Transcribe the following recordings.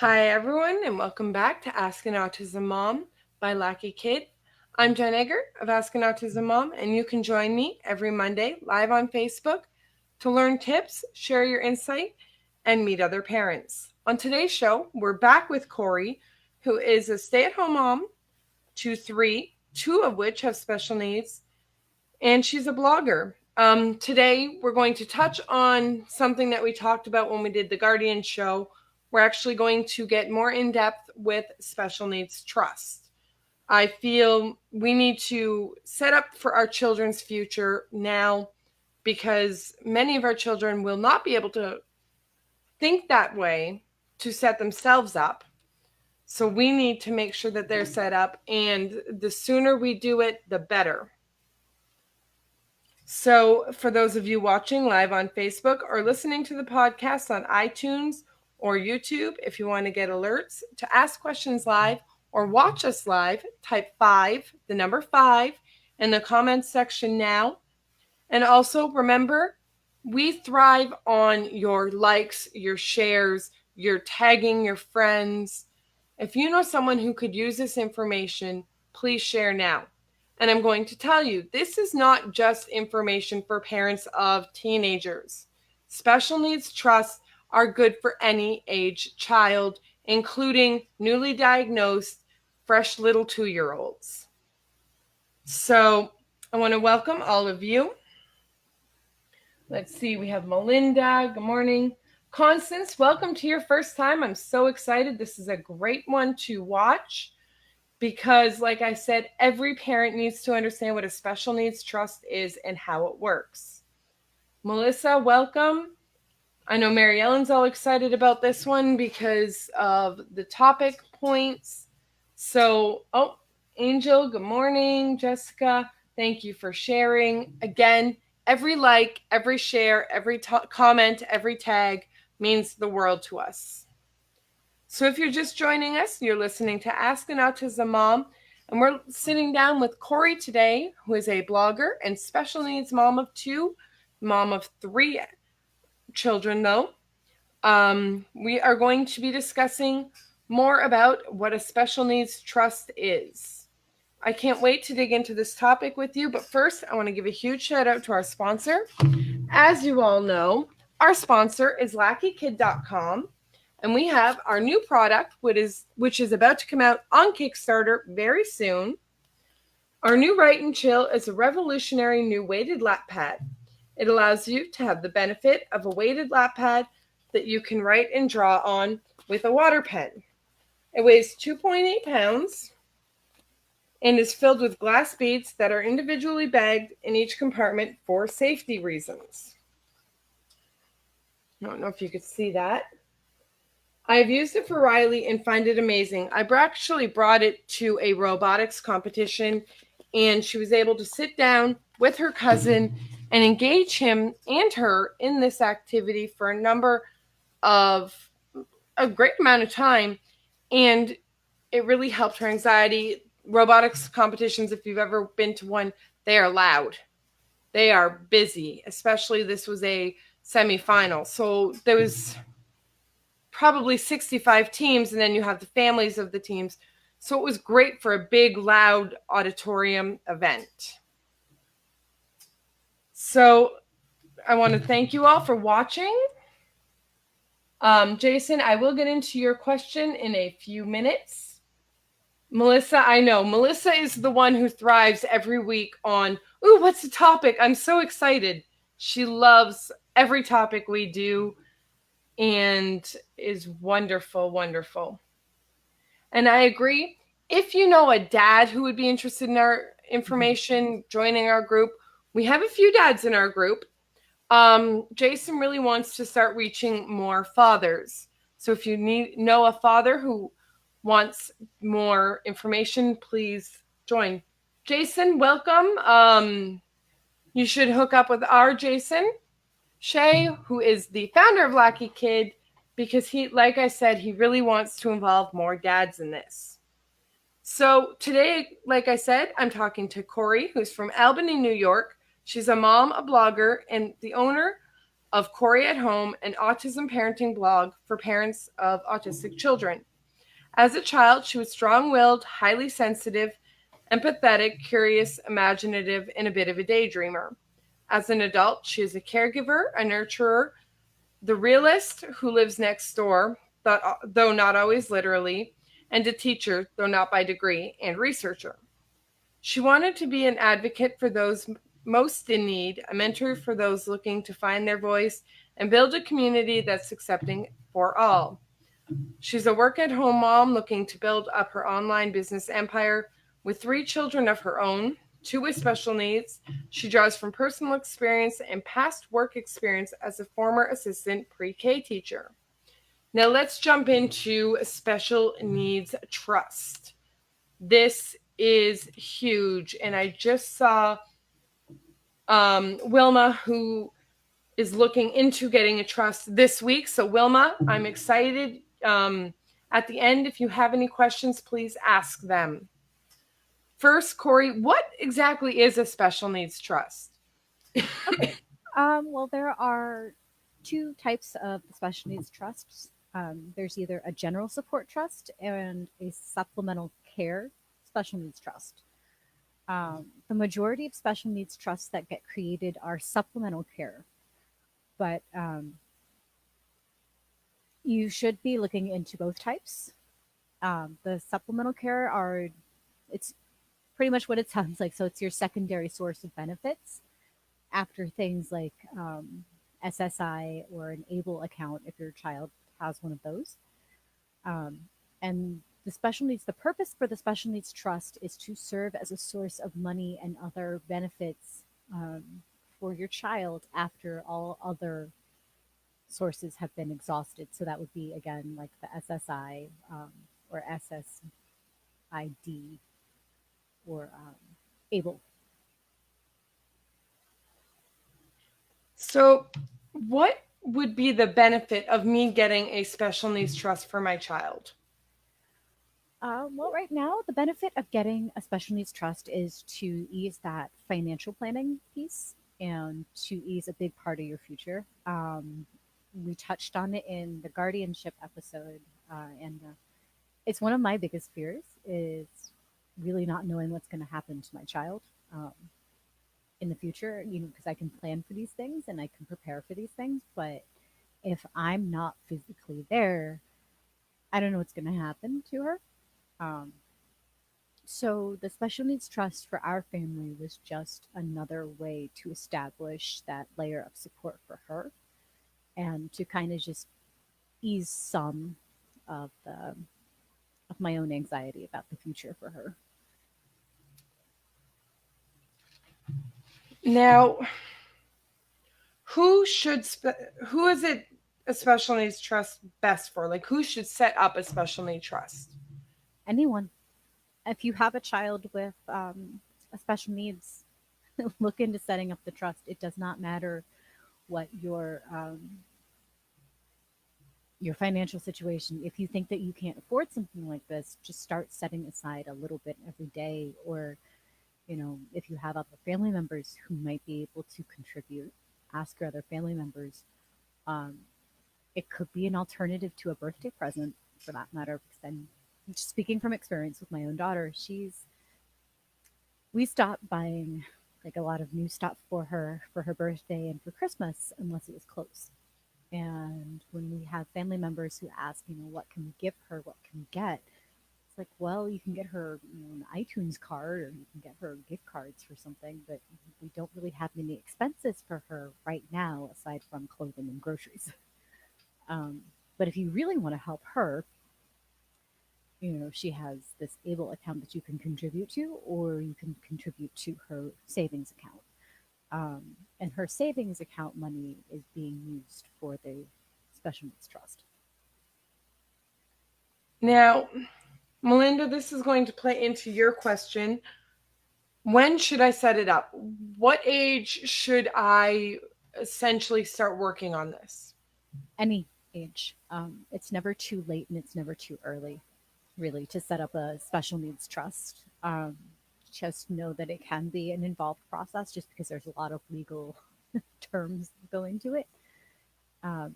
Hi everyone, and welcome back to Ask an Autism Mom by LAKIKID. I'm Jenn of Ask an Autism Mom, and you can join me every Monday live on Facebook to learn tips, share your insight, and meet other parents. On today's show, we're back with Kori, who is a stay-at-home mom to three, two of which have special needs, and she's a blogger. Today, we're going to touch on something that we talked about when we did the Guardian show. We're actually going to get more in depth with special needs trust. I feel we need to set up for our children's future now because many of our children will not be able to think that way to set themselves up. So we need to make sure that they're set up, and the sooner we do it, the better. So, for those of you watching live on Facebook or listening to the podcast on iTunes or YouTube, if you want to get alerts to ask questions live or watch us live, type 5, the number 5, in the comments section now. And also remember, we thrive on your likes, your shares, your tagging your friends. If you know someone who could use this information, please share now. And I'm going to tell you, this is not just information for parents of teenagers. Special needs trusts are good for any age child, including newly diagnosed, fresh little 2-year-olds. So I want to welcome all of you. Let's see, we have Melinda. Good morning. Constance, welcome to your first time. I'm so excited. This is a great one to watch because, like I said, every parent needs to understand what a special needs trust is and how it works. Melissa, welcome. I know Mary Ellen's all excited about this one because of the topic points. So, Angel, good morning. Jessica, thank you for sharing. Again, every like, every share, every comment, every tag means the world to us. So if you're just joining us, you're listening to Ask an Autism Mom, and we're sitting down with Kori today, who is a blogger and special needs mom of 2, mom of 3 children though. We are going to be discussing more about what a special needs trust is. I can't wait to dig into this topic with you, but first I want to give a huge shout out to our sponsor. As you all know, our sponsor is LAKIKID.com, and we have our new product, which is about to come out on Kickstarter very soon. Our new Write and Chill is a revolutionary new weighted lap pad. It allows you to have the benefit of a weighted lap pad that you can write and draw on with a water pen. It weighs 2.8 pounds and is filled with glass beads that are individually bagged in each compartment for safety reasons. I don't know if you could see that. I've used it for Riley and find it amazing. I actually brought it to a robotics competition, and she was able to sit down with her cousin and engage him and her in this activity for a great amount of time, and it really helped her anxiety. Robotics competitions, if you've ever been to one, they are loud. They are busy, especially this was a semifinal. So there was probably 65 teams, and then you have the families of the teams. So it was great for a big, loud auditorium event. So I want to thank you all for watching. Jason, I will get into your question in a few minutes. Melissa, I know. Melissa is the one who thrives every week on, ooh, what's the topic? I'm so excited. She loves every topic we do and is wonderful, wonderful. And I agree. If you know a dad who would be interested in our information, joining our group, we have a few dads in our group. Jason really wants to start reaching more fathers. So if you know a father who wants more information, please join. Jason, welcome. You should hook up with our Jason Shea, who is the founder of LAKIKID, because he, like I said, he really wants to involve more dads in this. So today, like I said, I'm talking to Kori, who's from Albany, New York. She's a mom, a blogger, and the owner of Kori at Home, an autism parenting blog for parents of autistic children. As a child, she was strong willed, highly sensitive, empathetic, curious, imaginative, and a bit of a daydreamer. As an adult, she is a caregiver, a nurturer, the realist who lives next door, though not always literally, and a teacher, though not by degree, and researcher. She wanted to be an advocate for those most in need, a mentor for those looking to find their voice, and build a community that's accepting for all. She's a work at home mom looking to build up her online business empire with 3 children of her own, 2 with special needs. She draws from personal experience and past work experience as a former assistant pre K teacher. Now let's jump into special needs trust. This is huge, and I just saw Wilma, who is looking into getting a trust this week. So, Wilma, I'm excited. At the end, if you have any questions, please ask them. First, Kori, what exactly is a special needs trust? Okay. Well, there are two types of special needs trusts. There's either a general support trust and a supplemental care special needs trust. The majority of special needs trusts that get created are supplemental care, but you should be looking into both types. The supplemental care are, it's pretty much what it sounds like. So it's your secondary source of benefits after things like SSI or an ABLE account if your child has one of those. And the special needs, the purpose for the special needs trust is to serve as a source of money and other benefits for your child after all other sources have been exhausted. So that would be, again, like the SSI or SSID or ABLE. So, what would be the benefit of me getting a special needs trust for my child? Well, right now, the benefit of getting a special needs trust is to ease that financial planning piece and to ease a big part of your future. We touched on it in the guardianship episode, and it's one of my biggest fears is really not knowing what's going to happen to my child in the future. You know, because I can plan for these things and I can prepare for these things, but if I'm not physically there, I don't know what's going to happen to her. Um, so the special needs trust for our family was just another way to establish that layer of support for her and to kind of just ease some of the of my own anxiety about the future for her. Now, who is it a special needs trust best for? Like, who should set up a special need trust? Anyone, if you have a child with a special needs, look into setting up the trust. It does not matter what your financial situation. If you think that you can't afford something like this, just start setting aside a little bit every day. Or, you know, if you have other family members who might be able to contribute, ask your other family members. Um, it could be an alternative to a birthday present, for that matter. Because then, just speaking from experience with my own daughter, we stopped buying like a lot of new stuff for her birthday and for Christmas unless it was close. And when we have family members who ask, you know, what can we give her? What can we get? It's like, well, you can get her, you know, an iTunes card or you can get her gift cards for something, but we don't really have any expenses for her right now aside from clothing and groceries. But if you really want to help her, you know, she has this ABLE account that you can contribute to, or you can contribute to her savings account. And her savings account money is being used for the special needs trust. Now, Melinda, this is going to play into your question. When should I set it up? What age should I essentially start working on this? Any age. It's never too late and it's never too early, really, to set up a special needs trust. Just know that it can be an involved process just because there's a lot of legal terms that go into it. um,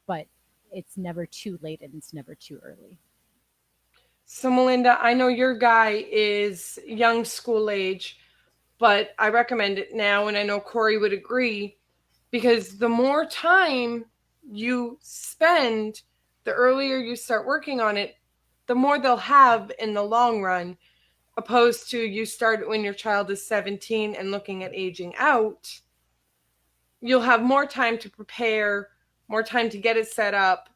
but it's never too late and it's never too early. So, Melinda, I know your guy is young school age, but I recommend it now, and I know Kori would agree because the more time you spend, the earlier you start working on it, the more they'll have in the long run, opposed to you start when your child is 17 and looking at aging out. You'll have more time to prepare, more time to get it set up,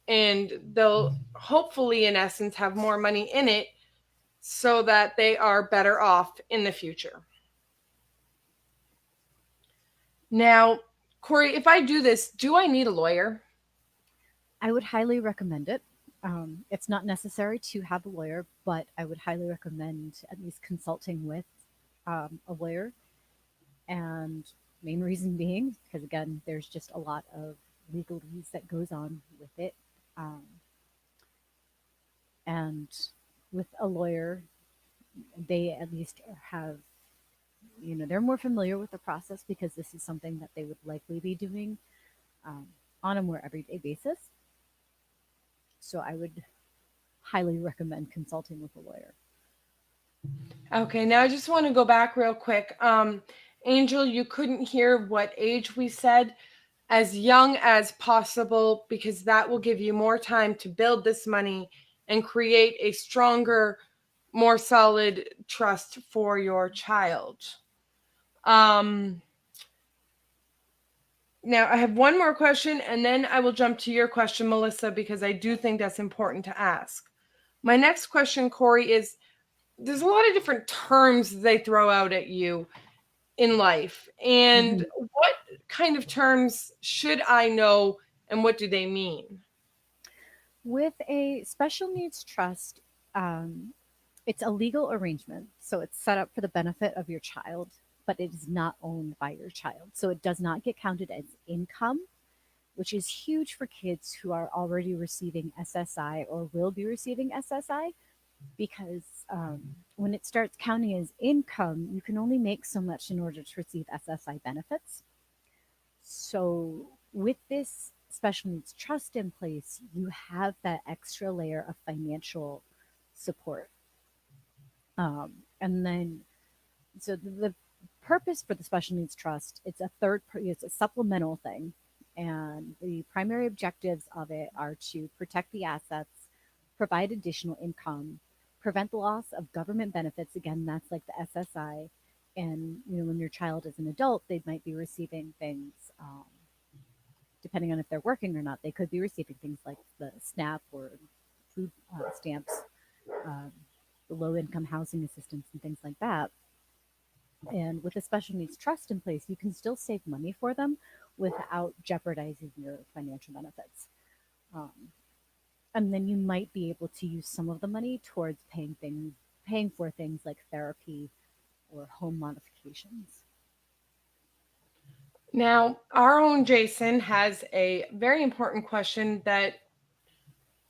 and they'll hopefully, in essence, have more money in it so that they are better off in the future. Now, Kori, if I do this, do I need a lawyer? I would highly recommend it. It's not necessary to have a lawyer, but I would highly recommend at least consulting with a lawyer. And main reason being because again, there's just a lot of legalese that goes on with it. Um, and with a lawyer, they at least have, they're more familiar with the process because this is something that they would likely be doing um, on a more everyday basis. So I would highly recommend consulting with a lawyer. Okay, now I just want to go back real quick. Angel, you couldn't hear what age we said. As young as possible, because that will give you more time to build this money and create a stronger, more solid trust for your child. Um, Now, I have one more question, and then I will jump to your question, Melissa, because I do think that's important to ask. My next question, Kori, is there's a lot of different terms they throw out at you in life. And Mhm. what kind of terms should I know, and what do they mean? With a special needs trust, um, it's a legal arrangement. So it's set up for the benefit of your child, but it is not owned by your child. So it does not get counted as income, which is huge for kids who are already receiving SSI or will be receiving SSI because when it starts counting as income, you can only make so much in order to receive SSI benefits. So, with this special needs trust in place, you have that extra layer of financial support. And then, so the purpose for the special needs trust, it's a supplemental thing. And the primary objectives of it are to protect the assets, provide additional income, prevent the loss of government benefits. Again, that's like the SSI. And when your child is an adult, they might be receiving things. Depending on if they're working or not, they could be receiving things like the SNAP or food stamps, um, the low income housing assistance, and things like that. And with a special needs trust in place, you can still save money for them without jeopardizing your financial benefits. Um, and then you might be able to use some of the money towards paying for things like therapy or home modifications. Now, our own Jason has a very important question that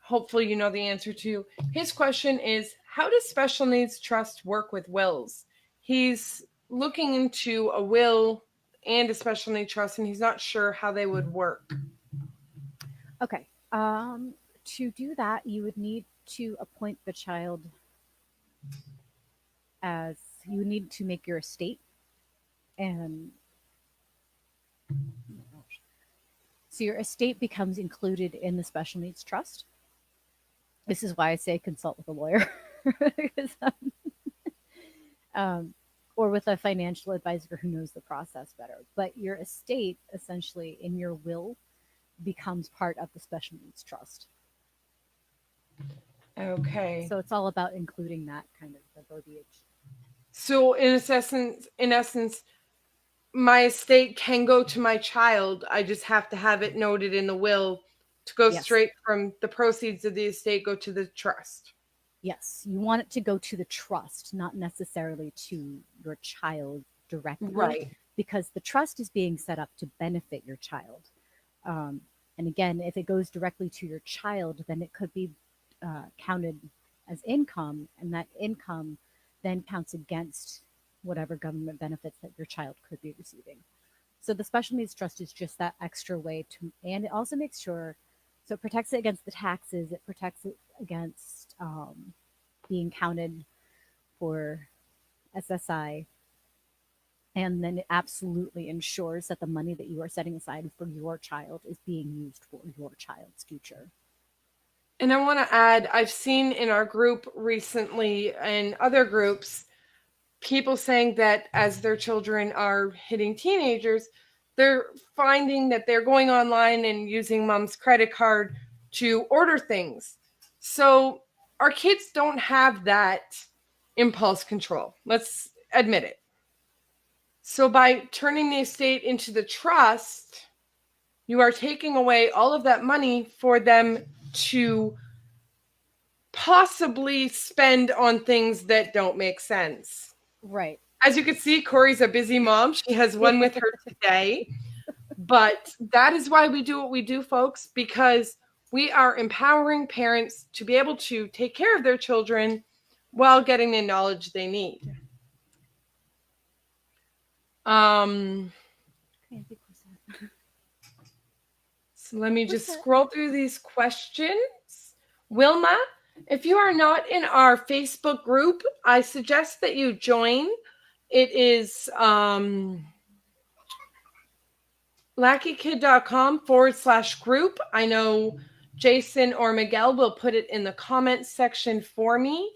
hopefully you know the answer to. His question is, how does special needs trust work with wills? He's looking into a will and a special needs trust, and he's not sure how they would work. Okay. To do that, you would need to appoint the child as you would need to make your estate and so your estate becomes included in the special needs trust. This is why I say consult with a lawyer. Because, um, or with a financial advisor who knows the process better. But your estate, essentially, in your will, becomes part of the special needs trust. Okay. So it's all about including that kind of the verbiage. So in essence, my estate can go to my child. I just have to have it noted in the will to go Yes, straight from the proceeds of the estate go to the trust. yes. You want it to go to the trust, not necessarily to your child directly, Right. because the trust is being set up to benefit your child. Um, and again, if it goes directly to your child, then it could be counted as income, and that income then counts against whatever government benefits that your child could be receiving. So the special needs trust is just that extra way to, and it also makes sure, so it protects it against the taxes, it protects it against being counted for SSI, and then it absolutely ensures that the money that you are setting aside for your child is being used for your child's future. And I want to add, I've seen in our group recently and other groups, people saying that as their children are hitting teenagers, they're finding that they're going online and using mom's credit card to order things. So our kids don't have that impulse control. Let's admit it. So by turning the estate into the trust, you are taking away all of that money for them to possibly spend on things that don't make sense. Right. As you can see, Kori's a busy mom. She has one with her today. But that is why we do what we do, folks, because we are empowering parents to be able to take care of their children while getting the knowledge they need. So let me just scroll through these questions. Wilma, if you are not in our Facebook group, I suggest that you join. It is lakikid.com/group. I know Jason or Miguel will put it in the comments section for me.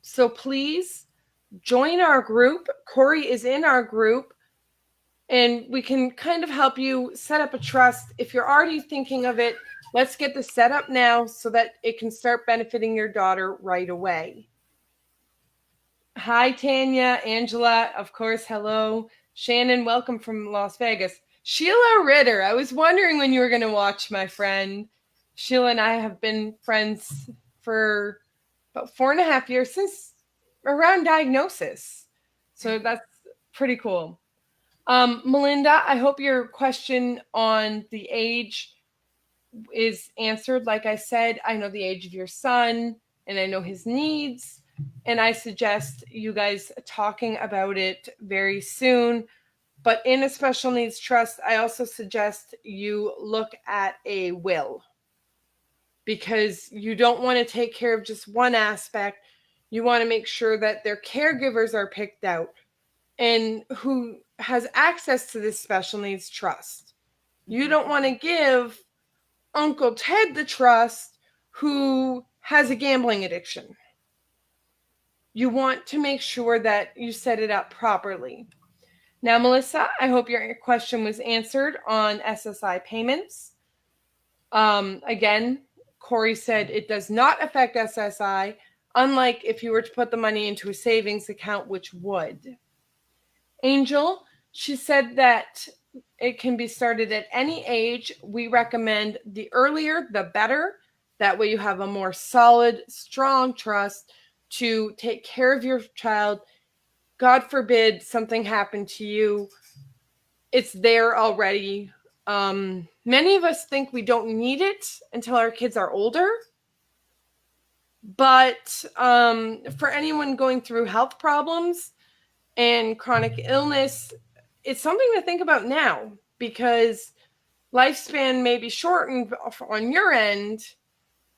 So please join our group. Kori is in our group, and we can kind of help you set up a trust. If you're already thinking of it, let's get this set up now so that it can start benefiting your daughter right away. Hi, Tanya, Angela, of course, hello. Shannon, welcome from Las Vegas. Sheila Ritter, I was wondering when you were going to watch, my friend. Sheila and I have been friends for about 4.5 years, since around diagnosis. So that's pretty cool. Melinda, I hope your question on the age is answered. Like I said, I know the age of your son and I know his needs. And I suggest you guys talking about it very soon. But in a special needs trust, I also suggest you look at a will, because you don't want to take care of just one aspect. You want to make sure that their caregivers are picked out and who has access to this special needs trust. You don't want to give Uncle Ted the trust who has a gambling addiction. You want to make sure that you set it up properly. Now, Melissa, I hope your question was answered on SSI payments. Again, Kori said it does not affect SSI, unlike if you were to put the money into a savings account, which would. Angel, she said that it can be started at any age. We recommend the earlier, the better. That way you have a more solid, strong trust to take care of your child. God forbid something happened to you. It's there already. Many of us think we don't need it until our kids are older. But for anyone going through health problems and chronic illness, it's something to think about now, because lifespan may be shortened on your end.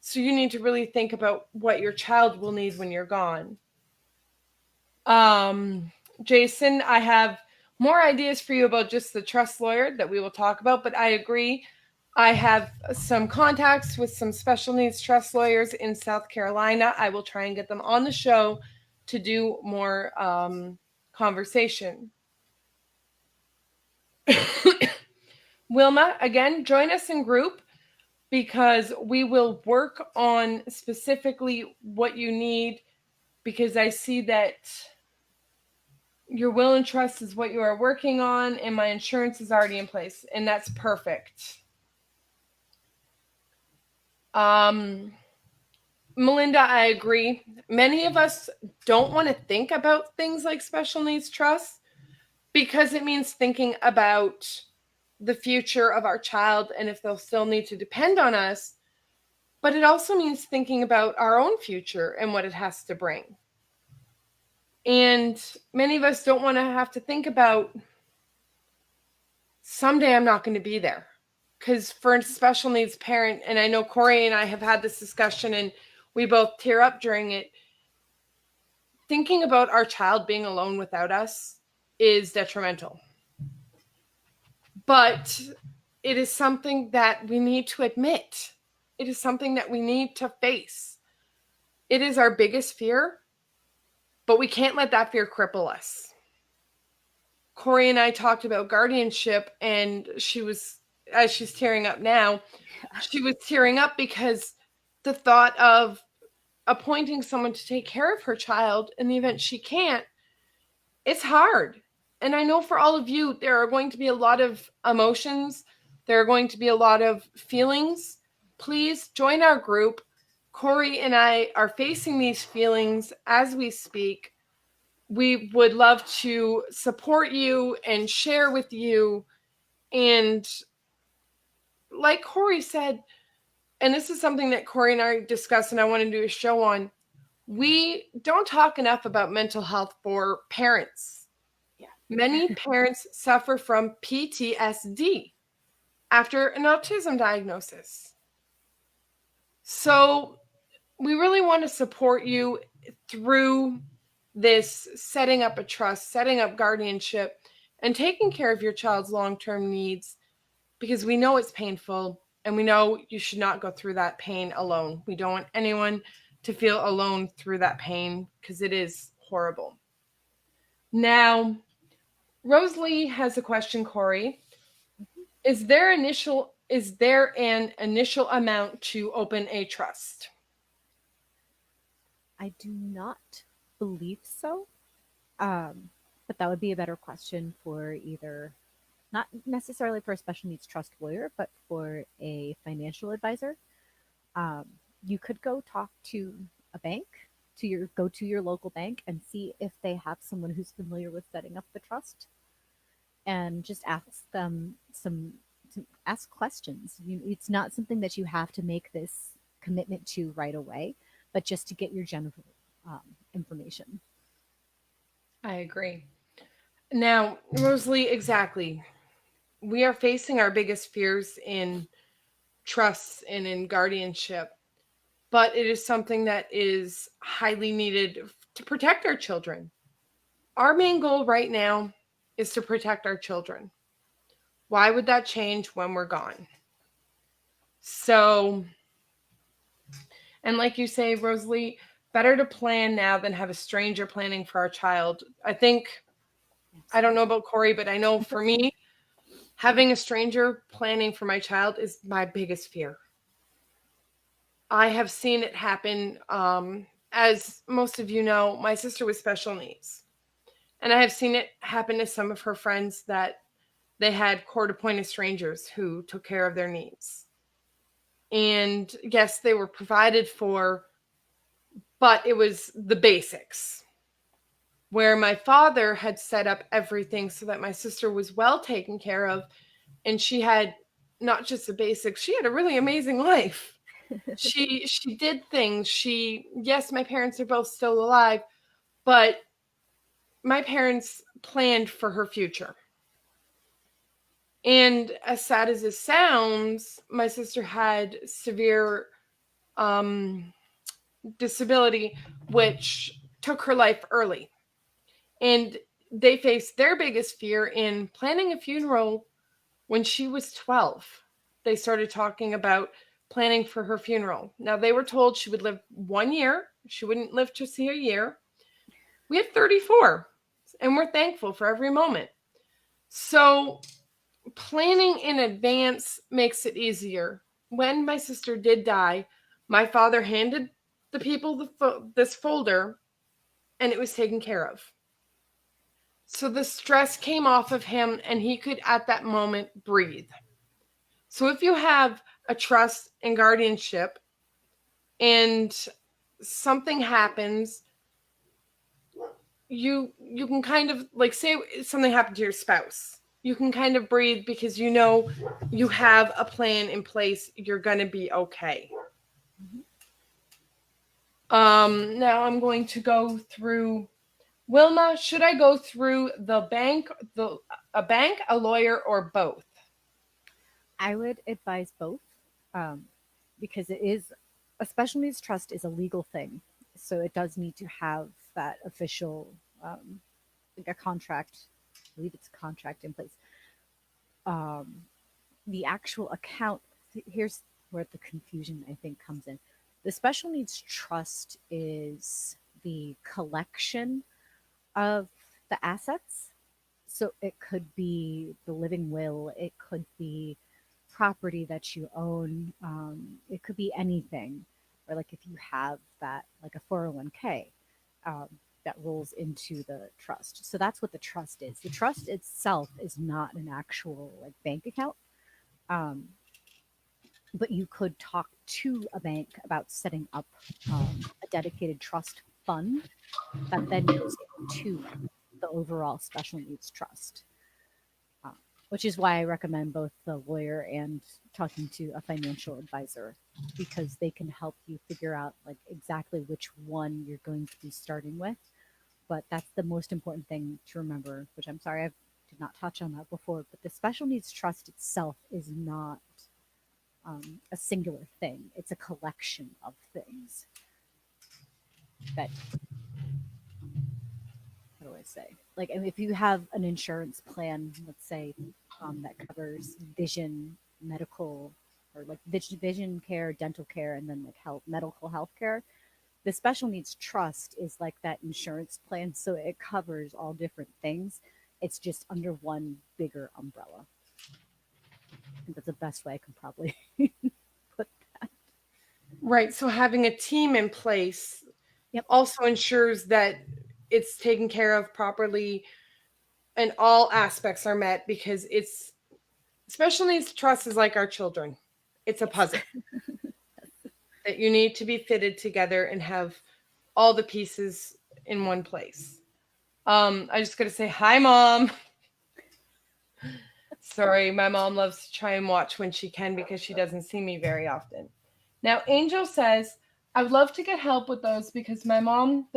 So you need to really think about what your child will need when you're gone. Jason, I have more ideas for you about just the trust lawyer that we will talk about, but I agree. I have some contacts with some special needs trust lawyers in South Carolina. I will try and get them on the show to do more conversation. Wilma, again, join us in group, because we will work on specifically what you need, because I see that your will and trust is what you are working on, and my insurance is already in place, and that's perfect. Melinda, I agree. Many of us don't want to think about things like special needs trust, because it means thinking about the future of our child and if they'll still need to depend on us. But it also means thinking about our own future and what it has to bring. And many of us don't want to have to think about someday I'm not going to be there. Because for a special needs parent, and I know Kori and I have had this discussion and we both tear up during it, thinking about our child being alone without us is detrimental. But it is something that we need to admit. It is something that we need to face. It is our biggest fear, but we can't let that fear cripple us. Kori and I talked about guardianship, and she was, as she's tearing up now, she was tearing up because the thought of appointing someone to take care of her child in the event she can't, it's hard. And I know for all of you, there are going to be a lot of emotions. There are going to be a lot of feelings. Please join our group. Kori and I are facing these feelings as we speak. We would love to support you and share with you. And like Kori said, and this is something that Kori and I discussed and I want to do a show on, we don't talk enough about mental health for parents. Yeah. Many parents suffer from PTSD after an autism diagnosis. So we really want to support you through this setting up a trust, setting up guardianship, and taking care of your child's long-term needs, because we know it's painful and we know you should not go through that pain alone. We don't want anyone to feel alone through that pain because it is horrible. Now, Rosalie has a question, Kori. Is there an initial amount to open a trust? I do not believe so. But that would be a better question for either, not necessarily for a special needs trust lawyer, but for a financial advisor. You could go talk to a bank, go to your local bank and see if they have someone who's familiar with setting up the trust, and just ask them ask questions. It's not something that you have to make this commitment to right away, but just to get your general information. I agree. Now, Rosalie, exactly. We are facing our biggest fears in trusts and in guardianship, but it is something that is highly needed to protect our children. Our main goal right now is to protect our children. Why would that change when we're gone? So, and like you say, Rosalie, better to plan now than have a stranger planning for our child. I think, I don't know about Kori, but I know for me, having a stranger planning for my child is my biggest fear. I have seen it happen. As most of you know, my sister was special needs. And I have seen it happen to some of her friends that they had court-appointed strangers who took care of their needs. And yes, they were provided for, but it was the basics. Where my father had set up everything so that my sister was well taken care of, and she had not just the basics, she had a really amazing life. She did things. Yes, my parents are both still alive, but my parents planned for her future. And as sad as it sounds, my sister had severe disability, which took her life early. And they faced their biggest fear in planning a funeral when she was 12. They started talking about planning for her funeral. Now, they were told she would live 1 year. She wouldn't live to see a year. We have 34, and we're thankful for every moment. So planning in advance makes it easier. When my sister did die, my father handed the people this folder, and it was taken care of. So the stress came off of him, and he could, at that moment, breathe. So if you have a trust and guardianship and something happens, you can kind of, like, say something happened to your spouse. You can kind of breathe because you know you have a plan in place. You're going to be okay. Now I'm going to go through Wilma, should I go through a bank, a lawyer, or both? I would advise both, um, because it is a special needs trust is a legal thing, so it does need to have that official, um, like a contract. I believe it's a contract in place. Um, the actual account. Here's where the confusion I think comes in. The special needs trust is the collection of the assets. So it could be the living will, it could be property that you own, it could be anything. Or like if you have that, like a 401k, um, that rolls into the trust. So that's what the trust is. The trust itself is not an actual like bank account. Um, but you could talk to a bank about setting up a dedicated trust fund that then goes into the overall special needs trust, uh, which is why I recommend both the lawyer and talking to a financial advisor, because they can help you figure out like exactly which one you're going to be starting with. But that's the most important thing to remember, which I'm sorry I did not touch on that before. But the special needs trust itself is not a singular thing; it's a collection of things that, how do I say? Like, if you have an insurance plan, let's say, that covers vision, medical, or like vision care, dental care, and then like medical health care, the special needs trust is like that insurance plan. So it covers all different things. It's just under one bigger umbrella. I think that's the best way I can probably put that. Right. So having a team in place Yep. also ensures that it's taken care of properly and all aspects are met because it's special needs trust is like our children. It's a Yes. puzzle that you need to be fitted together and have all the pieces in one place. I just gotta say hi, Mom. Sorry, my mom loves to try and watch when she can because she doesn't see me very often. Now, Angel says, I would love to get help with those because my mom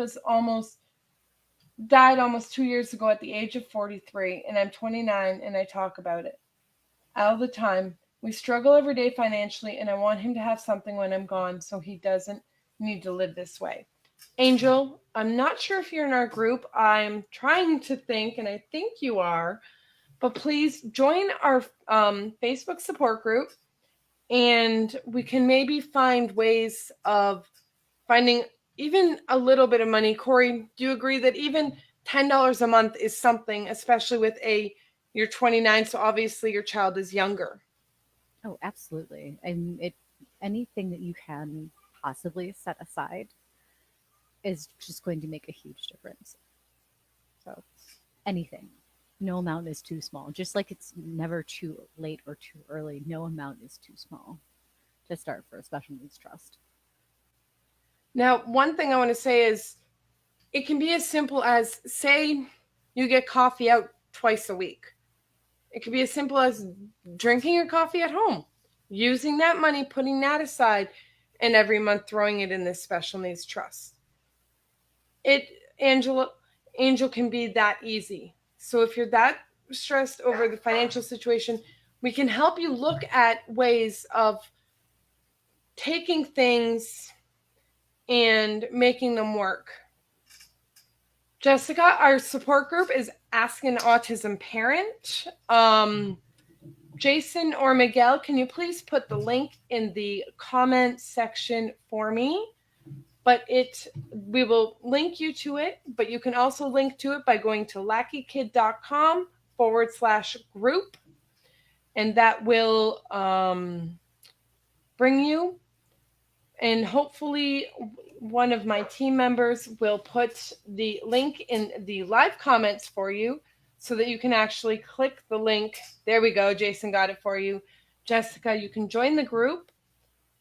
died almost 2 years ago at the age of 43, and I'm 29 and I talk about it all the time. We struggle every day financially, and I want him to have something when I'm gone so he doesn't need to live this way. Angel, I'm not sure if you're in our group. I'm trying to think, and I think you are, but please join our Facebook support group and we can maybe find ways of finding even a little bit of money. Kori, do you agree that even $10 a month is something, especially with you're 29, so obviously your child is younger? Oh, absolutely. And anything that you can possibly set aside is just going to make a huge difference. So anything, no amount is too small. Just like it's never too late or too early, no amount is too small to start for a special needs trust. Now, one thing I want to say is it can be as simple as, say, you get coffee out twice a week. It could be as simple as drinking your coffee at home, using that money, putting that aside, and every month throwing it in this special needs trust. It, Angela, Angel can be that easy. So if you're that stressed over the financial situation, we can help you look at ways of taking things and making them work. Jessica, our support group is Ask an Autism Parent. Jason or Miguel, can you please put the link in the comment section for me? But we will link you to it, but you can also link to it by going to lakikid.com/group, and that will bring you, and hopefully one of my team members will put the link in the live comments for you so that you can actually click the link. There we go. Jason got it for you. Jessica, you can join the group,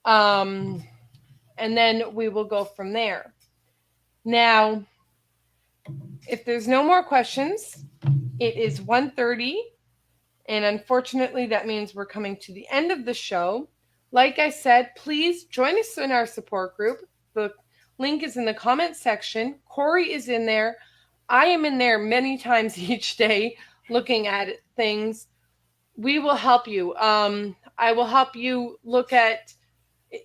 and then we will go from there. Now, if there's no more questions, it is 1:30, and unfortunately that means we're coming to the end of the show. Like I said, please join us in our support group. The link is in the comment section. Kori is in there. I am in there many times each day looking at things. We will help you. I will help you look at,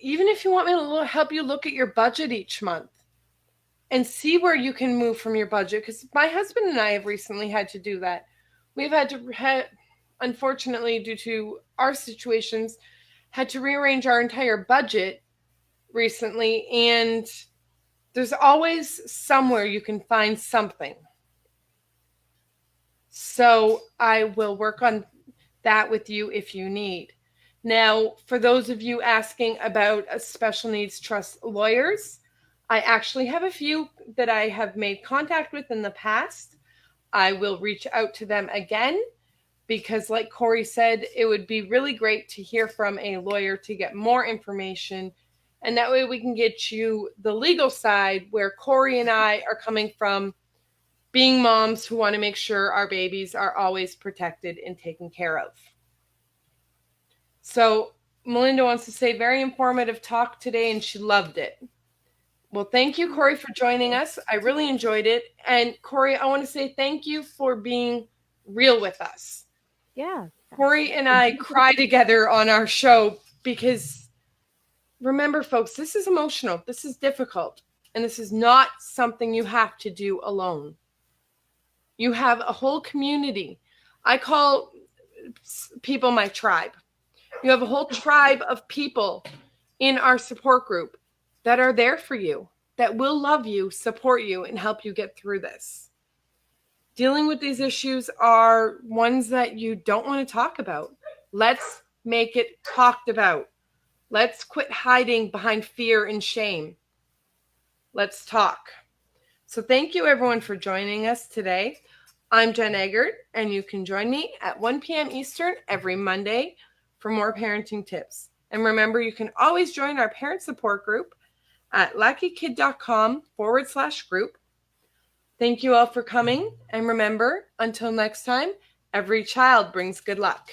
even if you want me to help you look at your budget each month and see where you can move from your budget. Because my husband and I have recently had to do that. We've had to, unfortunately, due to our situations, had to rearrange our entire budget recently. And there's always somewhere you can find something. So I will work on that with you if you need. Now, for those of you asking about special needs trust lawyers, I actually have a few that I have made contact with in the past. I will reach out to them again because, like Kori said, it would be really great to hear from a lawyer to get more information. And that way we can get you the legal side where Kori and I are coming from, being moms who want to make sure our babies are always protected and taken care of. So Melinda wants to say, very informative talk today, and she loved it. Well, thank you, Kori, for joining us. I really enjoyed it. And Kori, I want to say thank you for being real with us. Yeah. Kori and I cry together on our show because, remember, folks, this is emotional. This is difficult. And this is not something you have to do alone. You have a whole community. I call people my tribe. You have a whole tribe of people in our support group that are there for you, that will love you, support you, and help you get through this. Dealing with these issues are ones that you don't want to talk about. Let's make it talked about. Let's quit hiding behind fear and shame. Let's talk. So thank you, everyone, for joining us today. I'm Jenn Eggert, and you can join me at 1 p.m. Eastern every Monday for more parenting tips. And remember, you can always join our parent support group at lakikid.com/group. Thank you all for coming. And remember, until next time, every child brings good luck.